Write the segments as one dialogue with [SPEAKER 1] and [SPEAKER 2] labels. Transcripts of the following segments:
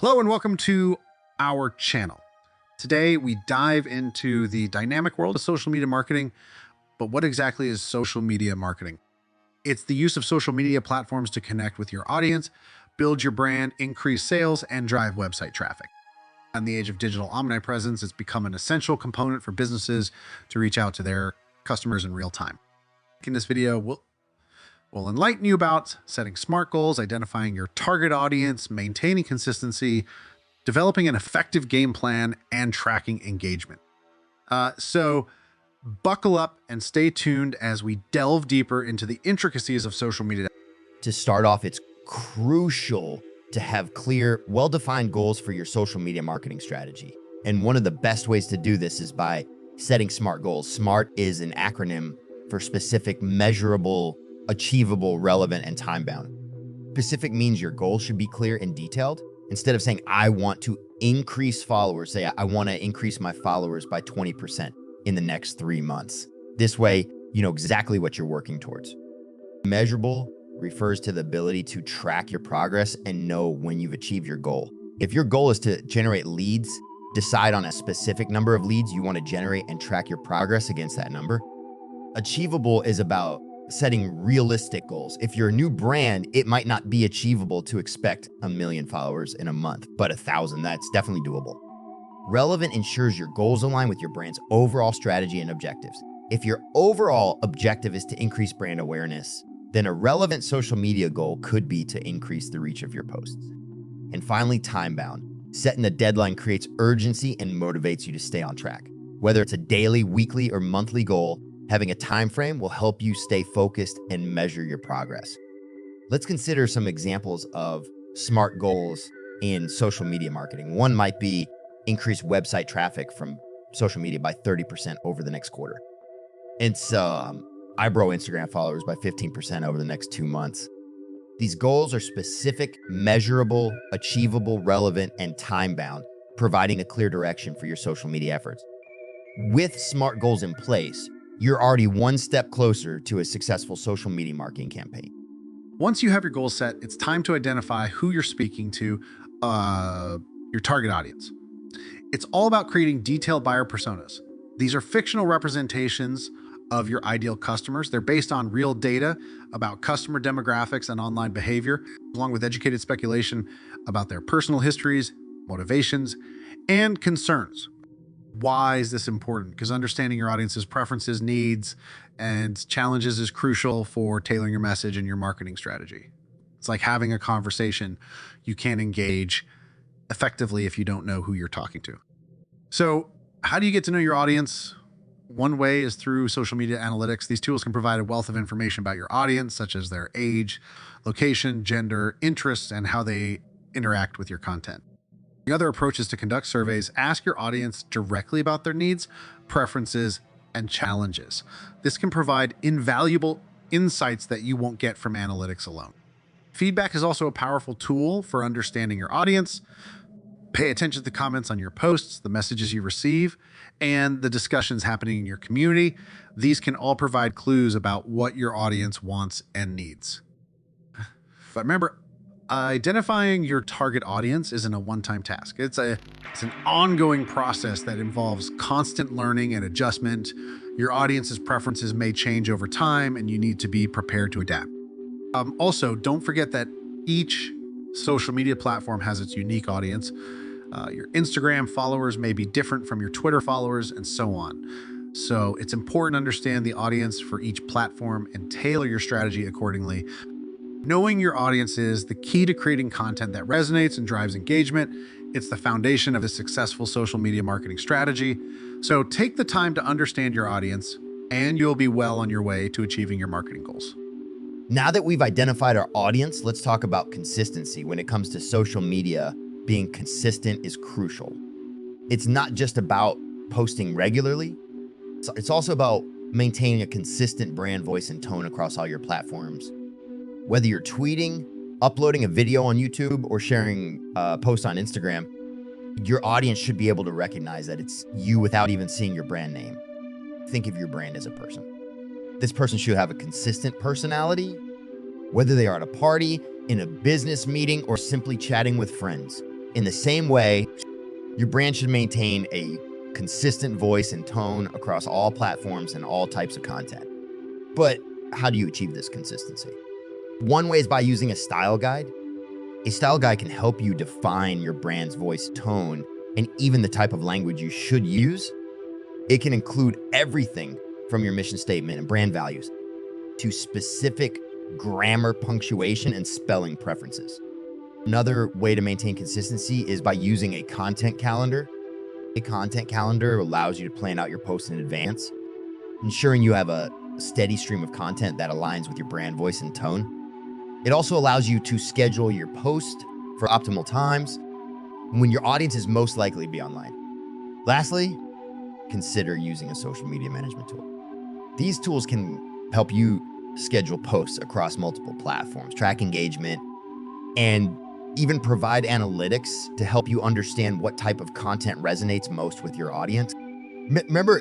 [SPEAKER 1] Hello and welcome to our channel. Today we dive into the dynamic world of social media marketing, but what exactly is social media marketing? It's the use of social media platforms to connect with your audience, build your brand, increase sales, and drive website traffic. In the age of digital omnipresence, it's become an essential component for businesses to reach out to their customers in real time. In this video, we'll enlighten you about setting SMART goals, identifying your target audience, maintaining consistency, developing an effective game plan, and tracking engagement. So buckle up and stay tuned as we delve deeper into the intricacies of social media.
[SPEAKER 2] To start off, it's crucial to have clear, well-defined goals for your social media marketing strategy. And one of the best ways to do this is by setting SMART goals. SMART is an acronym for specific, measurable, achievable, relevant, and time-bound. Specific means your goal should be clear and detailed. Instead of saying, I want to increase followers, say, I want to increase my followers by 20% in the next 3 months. This way, you know exactly what you're working towards. Measurable refers to the ability to track your progress and know when you've achieved your goal. If your goal is to generate leads, decide on a specific number of leads you want to generate and track your progress against that number. Achievable is about setting realistic goals. If you're a new brand, it might not be achievable to expect 1 million followers in a month, but 1,000, that's definitely doable. Relevant ensures your goals align with your brand's overall strategy and objectives. If your overall objective is to increase brand awareness, then a relevant social media goal could be to increase the reach of your posts. And finally, time-bound. Setting a deadline creates urgency and motivates you to stay on track. Whether it's a daily, weekly, or monthly goal, having a time frame will help you stay focused and measure your progress. Let's consider some examples of SMART goals in social media marketing. One might be increase website traffic from social media by 30% over the next quarter. It's I grow Instagram followers by 15% over the next 2 months. These goals are specific, measurable, achievable, relevant, and time-bound, providing a clear direction for your social media efforts. With SMART goals in place, you're already one step closer to a successful social media marketing campaign.
[SPEAKER 1] Once you have your goals set, it's time to identify who you're speaking to, your target audience. It's all about creating detailed buyer personas. These are fictional representations of your ideal customers. They're based on real data about customer demographics and online behavior, along with educated speculation about their personal histories, motivations, and concerns. Why is this important? Because understanding your audience's preferences, needs, and challenges is crucial for tailoring your message and your marketing strategy. It's like having a conversation. You can't engage effectively if you don't know who you're talking to. So how do you get to know your audience? One way is through social media analytics. These tools can provide a wealth of information about your audience, such as their age, location, gender, interests, and how they interact with your content. The other approach is to conduct surveys. Ask your audience directly about their needs, preferences, and challenges. This can provide invaluable insights that you won't get from analytics alone. Feedback is also a powerful tool for understanding your audience. Pay attention to the comments on your posts, the messages you receive, and the discussions happening in your community. These can all provide clues about what your audience wants and needs. But remember, identifying your target audience isn't a one-time task. It's an ongoing process that involves constant learning and adjustment. Your audience's preferences may change over time, and you need to be prepared to adapt. Also, don't forget that each social media platform has its unique audience. Your Instagram followers may be different from your Twitter followers, and so on. So it's important to understand the audience for each platform and tailor your strategy accordingly. Knowing your audience is the key to creating content that resonates and drives engagement. It's the foundation of a successful social media marketing strategy. So take the time to understand your audience, and you'll be well on your way to achieving your marketing goals.
[SPEAKER 2] Now that we've identified our audience, let's talk about consistency. When it comes to social media, being consistent is crucial. It's not just about posting regularly. It's also about maintaining a consistent brand voice and tone across all your platforms. Whether you're tweeting, uploading a video on YouTube, or sharing a post on Instagram, your audience should be able to recognize that it's you without even seeing your brand name. Think of your brand as a person. This person should have a consistent personality, whether they are at a party, in a business meeting, or simply chatting with friends. In the same way, your brand should maintain a consistent voice and tone across all platforms and all types of content. But how do you achieve this consistency? One way is by using a style guide. A style guide can help you define your brand's voice, tone, and even the type of language you should use. It can include everything from your mission statement and brand values to specific grammar, punctuation, and spelling preferences. Another way to maintain consistency is by using a content calendar. A content calendar allows you to plan out your posts in advance, ensuring you have a steady stream of content that aligns with your brand voice and tone. It also allows you to schedule your post for optimal times when your audience is most likely to be online. Lastly, consider using a social media management tool. These tools can help you schedule posts across multiple platforms, track engagement, and even provide analytics to help you understand what type of content resonates most with your audience. Remember,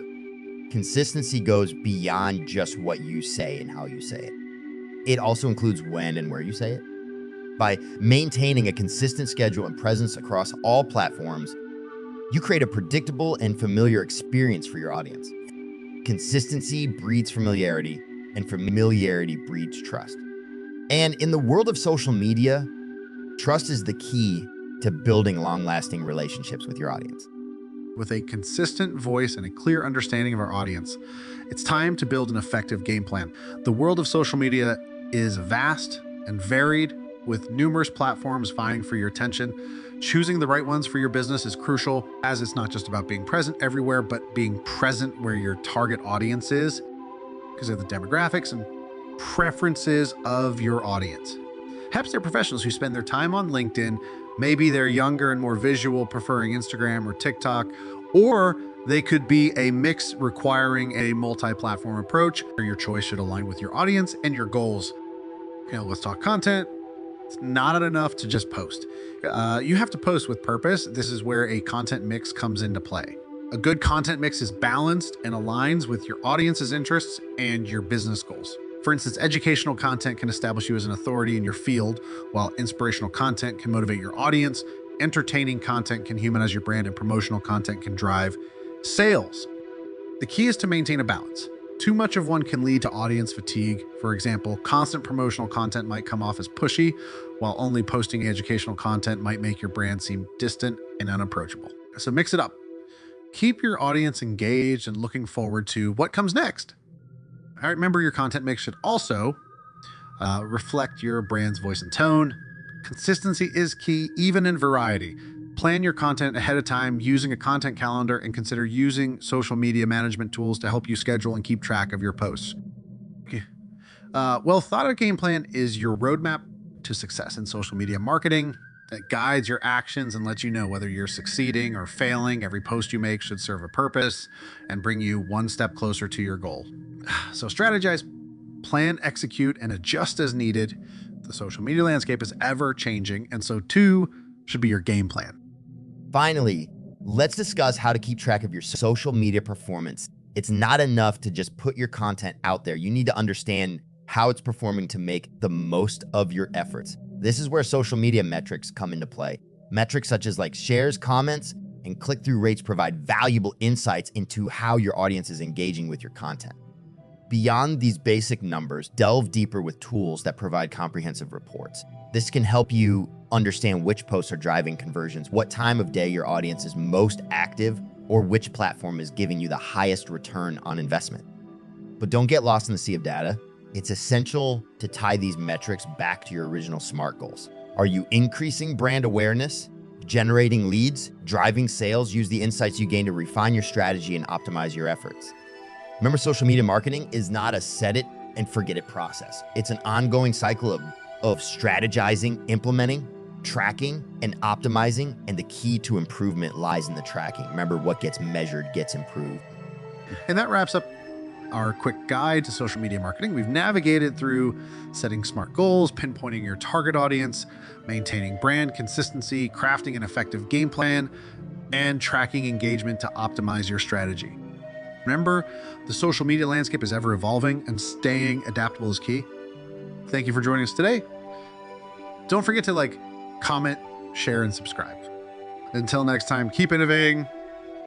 [SPEAKER 2] consistency goes beyond just what you say and how you say it. It also includes when and where you say it. By maintaining a consistent schedule and presence across all platforms, you create a predictable and familiar experience for your audience. Consistency breeds familiarity, and familiarity breeds trust. And in the world of social media, trust is the key to building long-lasting relationships with your audience.
[SPEAKER 1] With a consistent voice and a clear understanding of our audience, it's time to build an effective game plan. The world of social media is vast and varied, with numerous platforms vying for your attention. Choosing the right ones for your business is crucial, as it's not just about being present everywhere, but being present where your target audience is, because of the demographics and preferences of your audience. Perhaps they're professionals who spend their time on LinkedIn. Maybe they're younger and more visual, preferring Instagram or TikTok, or they could be a mix requiring a multi-platform approach. Your choice should align with your audience and your goals. Let's talk content. It's not enough to just post. You have to post with purpose. This is where a content mix comes into play. A good content mix is balanced and aligns with your audience's interests and your business goals. For instance, educational content can establish you as an authority in your field, while inspirational content can motivate your audience. Entertaining content can humanize your brand, and promotional content can drive sales. The key is to maintain a balance. Too much of one can lead to audience fatigue. For example, constant promotional content might come off as pushy, while only posting educational content might make your brand seem distant and unapproachable. So mix it up. Keep your audience engaged and looking forward to what comes next. All right, remember, your content mix should also reflect your brand's voice and tone. Consistency is key, even in variety. Plan your content ahead of time using a content calendar, and consider using social media management tools to help you schedule and keep track of your posts. Okay. Well thought out game plan is your roadmap to success in social media marketing. It guides your actions and lets you know whether you're succeeding or failing. Every post you make should serve a purpose and bring you one step closer to your goal. So strategize, plan, execute, and adjust as needed. The social media landscape is ever changing, and so too should be your game plan.
[SPEAKER 2] Finally, let's discuss how to keep track of your social media performance. It's not enough to just put your content out there. You need to understand how it's performing to make the most of your efforts. This is where social media metrics come into play. Metrics such as shares, comments, and click-through rates provide valuable insights into how your audience is engaging with your content. Beyond these basic numbers, delve deeper with tools that provide comprehensive reports. This can help you understand which posts are driving conversions, what time of day your audience is most active, or which platform is giving you the highest return on investment. But don't get lost in the sea of data. It's essential to tie these metrics back to your original SMART goals. Are you increasing brand awareness, generating leads, driving sales? Use the insights you gain to refine your strategy and optimize your efforts. Remember, social media marketing is not a set it and forget it process. It's an ongoing cycle of strategizing, implementing, tracking, and optimizing, and the key to improvement lies in the tracking. Remember, what gets measured gets improved.
[SPEAKER 1] And that wraps up our quick guide to social media marketing. We've navigated through setting SMART goals, pinpointing your target audience, maintaining brand consistency, crafting an effective game plan, and tracking engagement to optimize your strategy. Remember, the social media landscape is ever evolving, and staying adaptable is key. Thank you for joining us today. Don't forget to comment, share, and subscribe. Until next time, keep innovating.